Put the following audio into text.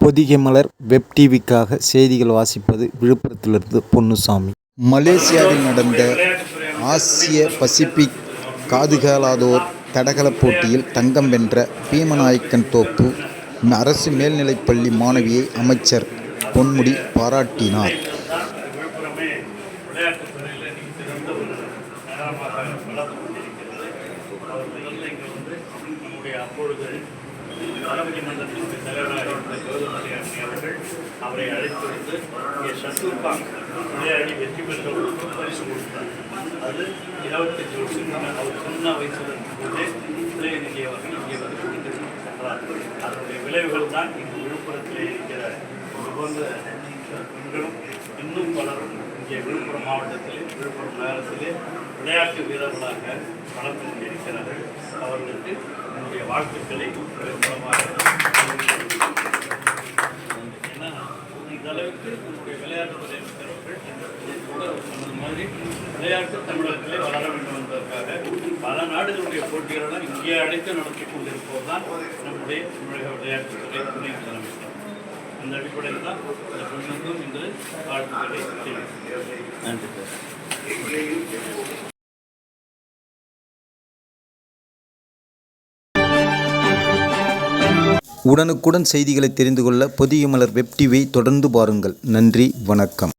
பொதிகை மலர் web டிவிக்காக செய்திகள் வாசிப்பது விழுப்புரத்திலிருந்து பொன்னுசாமி. மலேசியாவில் நடந்த ஆசிய பசிபிக் காதுகேளாதோர் தடகள போட்டியில் தங்கம் வென்ற பீமநாயக்கன் தோப்பு அரசு மேல்நிலைப்பள்ளி மாணவியை அமைச்சர் பொன்முடி பாராட்டினார். நாடாளுமன்றத்தினுடைய தலைவராக இருந்த கௌதமதி அவர்கள் அவரை அழைத்து வந்து இங்கே ஷட்டில்காக் விளையாடி வெற்றி பெற்றவர்களுக்கு பரிசு கொடுத்தார். அது 25 வருஷம் அவர் சின்ன வயசில் இருக்கும்போதே உதயநிதி அவர்கள் இங்கே வந்து கொடுத்து சென்றார். அதனுடைய விளைவுகள் தான் இங்கு விழுப்புரத்தில் இருக்கிற இதுபோன்ற பெண்களும் இன்னும் பலரும் இங்கே விழுப்புரம் மாவட்டத்திலே விழுப்புரம் நகரத்திலே விளையாட்டு வீரர்களாக வளர்ந்து கொண்டிருக்கிறார்கள். அவர்களுக்கு என்னுடைய வாழ்த்துக்களை மூலமாக ஏன்னா இந்தளவுக்கு நம்முடைய விளையாட்டுத்துறை இருக்கிறவர்கள் கூட சொன்னது மாதிரி விளையாட்டு தமிழகத்திலே வளர வேண்டும் என்பதற்காக பல நாடுகளுடைய போட்டிகளெல்லாம் இங்கே அழைத்து நடத்தி கொண்டிருப்பது தான் நம்முடைய தமிழக விளையாட்டுத்துறை துணை முதலமைச்சர். அந்த அடிப்படையில் தான் இந்த பெண்ணுக்கும் இன்று வாழ்த்துக்களை தெரிவிக்கிறேன். நன்றி சார். உடனுக்குடன் செய்திகளை தெரிந்து கொள்ள பொதிகை மலர் வெப் டிவியை தொடர்ந்து பாருங்கள். நன்றி, வணக்கம்.